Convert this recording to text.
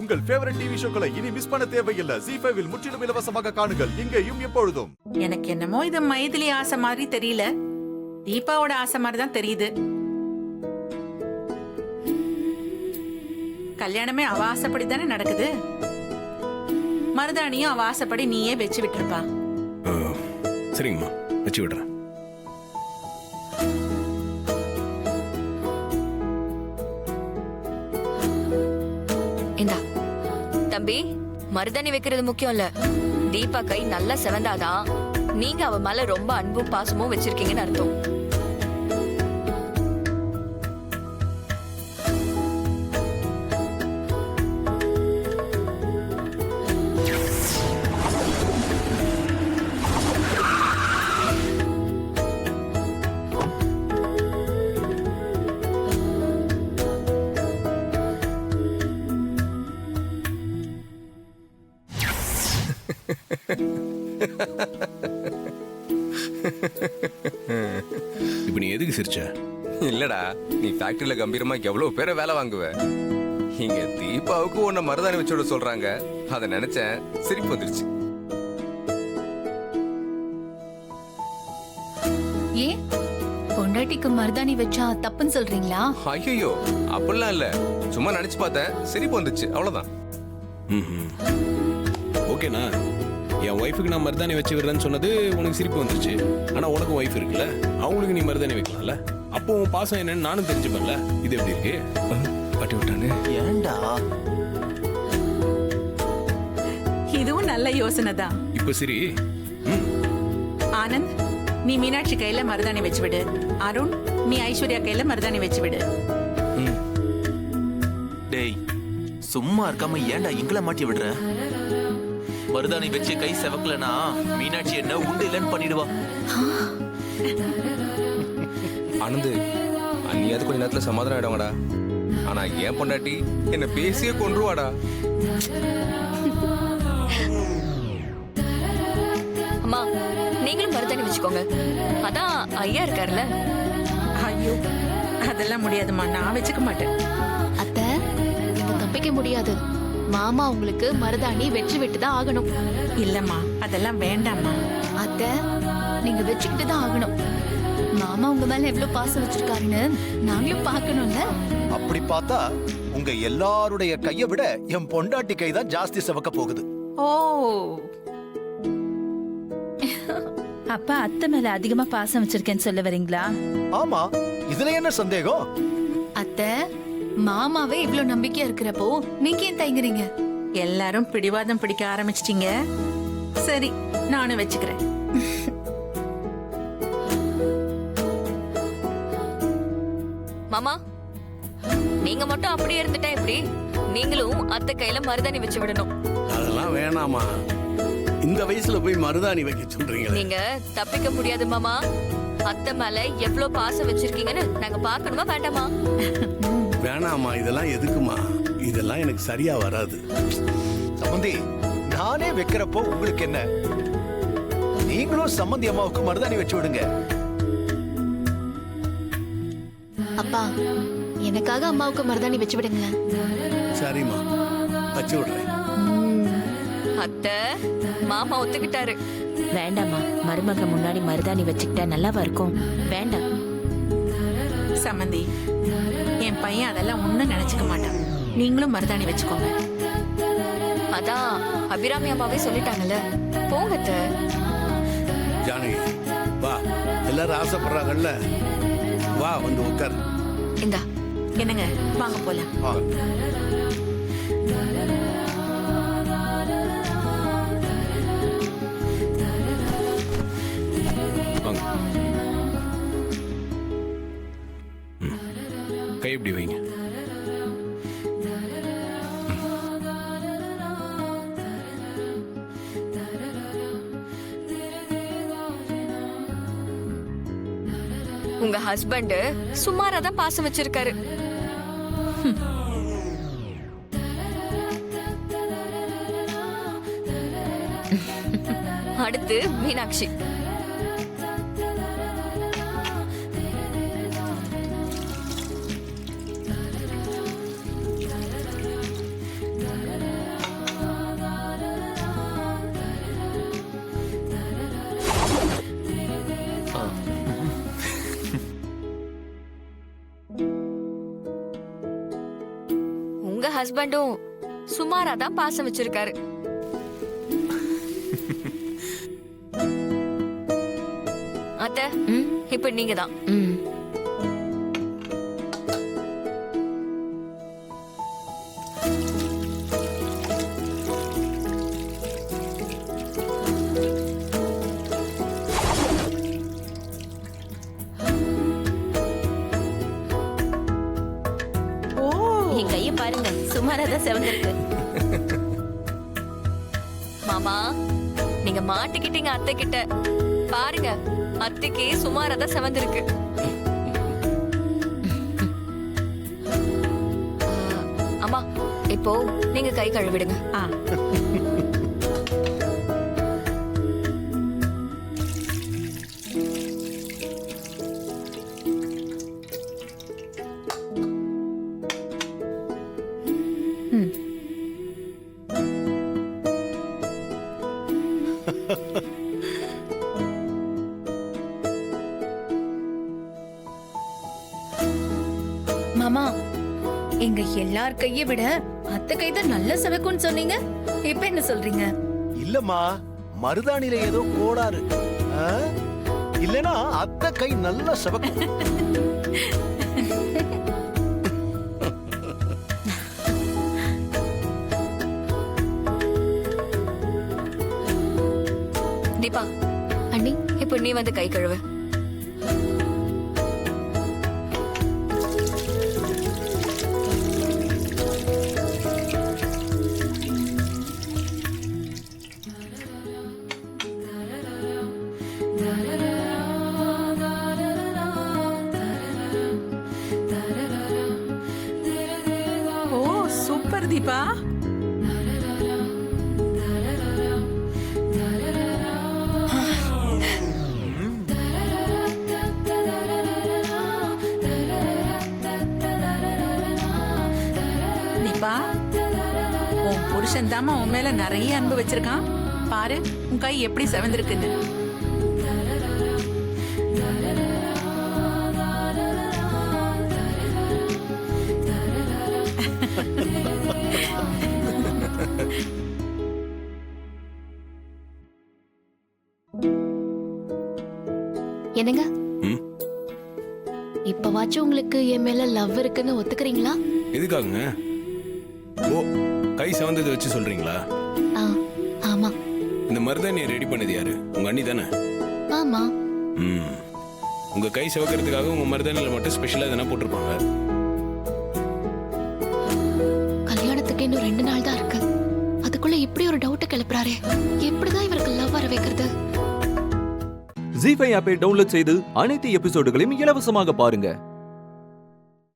உங்கள் favourite TV ஷோக்களை இனி miss பண்ண தேவையில்லை. ZEE5 இல் முற்றிலும் இலவசமாக காணுங்கள். இங்கேயும் எப்பொழுதும். எனக்கு என்னமோ இது மைதிலி ஆசை மாதிரி தெரியல, தீபாவோட ஆசை மாதிரி தான் தெரியுது. கல்யாணமே அவ ஆசைப்படி தானே நடக்குது. மருதாணியும் அவ ஆசைப்படி நீயே வச்சு விட்டுருப்பா. சரிங்கம்மா, வச்சு விடுறேன். இந்தா தம்பி, மருதாணி வைக்கிறது முக்கியம் இல்ல, தீபா கை நல்லா செவந்தாதான் நீங்க அவ மேல ரொம்ப அன்பும் பாசமும் வச்சிருக்கீங்கன்னு அர்த்தம். இப்ப நீ எதுக்கு சிரிச்ச? இல்லடா, நீ ஃபேக்டரியில கம்பீரமா எவ்வளவு பேரை வேலை வாங்குவ. இங்க தீபாவுக்கு உன்னை மருதாணி வச்சு விட சொல்றாங்க, அதை நினைச்சேன், சிரிப்பு வந்துருச்சு. ஏன் பொண்டாட்டிக்கு மருதாணி வச்சா தப்புன்னு சொல்றீங்களா? ஐயோ அப்படிலாம் இல்ல, சும்மா நினைச்சு பார்த்தேன், சிரிப்பு வந்துச்சு, அவ்வளவுதான். ஓகேண்ணா, என் ஒய்ஃபுக்கு நான் மருதாணி வச்சு விடுறேன்னு சொன்னது உனக்கு சிரிப்பு வந்துருச்சு. ஆனா உனக்கும் ஒய்ஃப் இருக்குல்ல, அவங்களுக்கு நீ மருதாணி வைக்கலாம்ல. அப்போ உன் பாசம் என்னன்னு நானும் தெரிஞ்சுப்பேன்ல. இது எப்படி இருக்கு? பட்டி விட்டானு. ஏண்டா? இதுவும் நல்ல யோசனை தான். இப்ப சரி. ஆனந்த், நீ மீனாட்சி கையில மருதாணி வச்சு விடு. அருண், நீ ஐஸ்வர்யா கையில மருதாணி வச்சு விடு. டேய், சும்மா இருக்காம ஏன்டா எங்களை மாட்டி விடுற? மருதாணி வச்சு கை செவக்கலனா மீனாட்சி என்ன உண்டு இல்லைன்னு பண்ணிடுவா. ஆனந்து, அந்நியாவது கொஞ்ச நேரத்துல சமாதானம் ஆயிடுவாங்கடா. ஆனா ஏன் பொண்டாட்டி என்ன பேசியே கொன்றுவாடா. அம்மா, நீங்களும் மருதாணி வச்சுக்கோங்க, அதான் ஐயா இருக்காருல்ல. ஐயோ, அதெல்லாம் முடியாதுமா, நான் வச்சுக்க மாட்டேன். அத்தை, நீங்க தப்பிக்க முடியாது. மாமா உங்களுக்கு மருதாணி வச்சு விட்டுதான் ஆகணும். இல்லம்மா, அதெல்லாம் வேண்டாம்மா. அத்தை, நீங்க வச்சுக்கிட்டு தான் ஆகணும். மாமா உங்க மேல எவ்வளவு பாசம் வச்சிருக்காருன்னு நாங்களும் பார்க்கணும்ல. அப்படி பார்த்தா உங்க எல்லாருடைய கையை விட என் பொண்டாட்டி கை தான் ஜாஸ்தி செவக்க போகுது. ஓ, அப்பா அத்தை மேல அதிகமா பாசம் வச்சிருக்கேன்னு சொல்ல வரீங்களா? ஆமா, இதுல என்ன சந்தேகம்? அத்தை, மாமாவே இவ்வளவு நம்பிக்கையா இருக்கிறப்போ நீங்க ஏன் தயங்குறீங்க? எல்லாரும் பிடிவாதம் பிடிக்க ஆரம்பிச்சிட்டீங்க. சரி, நானும் வச்சுக்கிறேன். மாமா, நீங்க மட்டும் அப்படியே இருந்துட்டா எப்படி? நீங்களும் அத்தை கையில மருதாணி வச்சு விடணும். அதெல்லாம் வேணாமா, இந்த வயசுல போய் மருதாணி வைக்க சொல்றீங்க. நீங்க தப்பிக்க முடியாது மாமா. அத்தை மேல எவ்வளவு பாசம் வச்சிருக்கீங்கன்னு நாங்க பார்க்கணுமா வேண்டாமா? வேணாமா, இதெல்லாம் எதுக்குமா? இதெல்லாம் எனக்கு சரியா வராது. சம்பந்தி, நானே வைக்கிறப்போ உங்களுக்கு என்ன? நீங்களும் சம்பந்தி அம்மாவுக்கு மருதாணி வச்சு விடுங்க. அப்பா, எனக்காக அம்மாவுக்கு மருதாணி வச்சு விடுங்களேன். சரிம்மா, வச்சு விடுறேன். அத்தை, மாமா ஒத்துக்கிட்டாரு. வேண்டாமா, மருமக முன்னாடி மருதாணி வச்சுக்கிட்டா நல்லாவா இருக்கும்? வேண்டாம். சம்மந்தி, என் பையன் அதெல்லாம் ஒண்ணும் நினைச்சுக்க மாட்டான். நீங்களும் மருதாணி வச்சுக்கோங்க. அதான் அபிராமி அம்மாவே சொல்லிட்டாங்கல்ல, போங்க அத்தை. ஜானகி, வா, எல்லாரும் ஆசைப்படுறாங்கல்ல, வா வந்து உட்கார். இந்தா. என்னங்க, வாங்க போலாம். வாங்க. கை எப்படி வைங்க. உங்க ஹஸ்பண்ட் சுமாரா தான் பாசம் வச்சிருக்காரு. அடுத்து மீனாட்சி. ஹஸ்பண்டும் சுமாரா தான் பாசம் வச்சிருக்காரு. அத்தை, இப்ப நீங்க தான். ம். என் கைய பாருங்க, சுமாராதான் செவந்திருக்கு. மாமா, நீங்க மாட்டிக்கிட்டீங்க அத்தை கிட்ட. பாருங்க, அத்தைக்கு சுமாரா செவந்திருக்கு. அம்மா, இப்போ நீங்க கை கழுவிடுங்க. ஆ. ம். மாமா, எங்க எல்லார் கையை விட அத்தை கை தான் நல்ல செவக்கும்னு சொன்னீங்க. இப்ப என்ன சொல்றீங்க? இல்லம்மா, மருதாணில ஏதோ கோளாறு. ஆ? இல்லனா அத்தை கை நல்லா செவக்கும். தீபா, அண்ணி, இப்போ நீ வந்து கை கழுவு. ஓ சூப்பர் தீபா. தீபா, உன் புருஷன் தாமா உன் மேல நிறைய அன்பு வச்சிருக்கான். பாரு உன் கை எப்படி செவந்திருக்குன்னு. என்னங்க, ம். இப்பவாச்சும் உங்களுக்கு என் மேல லவ் இருக்குன்னு ஒத்துக்கிறீங்களா? எதுக்காகுங்க? ஓ, கை செவந்ததை வச்சு சொல்றீங்களா? ஆ, ஆமா. இந்த மருதாணியை ரெடி பண்ணது யாரு? உங்க அண்ணி தானே? ஆமா. ம். உங்க கை செவக்கிறதுக்காக உங்க மருதாணியில மட்டும் ஸ்பெஷலா எதனா போட்டிருப்பாங்க. கல்யாணத்துக்கு இன்னும் 2 நாள் தான் இருக்கு. அதுக்குள்ள இப்படி ஒரு டவுட் கிளப்புறாரே. எப்படிதான் இவருக்கு லவ் வர வைக்கிறது? ஜீ5 ஆப்பை டவுன்லோட் செய்து அனைத்து எபிசோடுகளையும் இலவசமாக பாருங்க.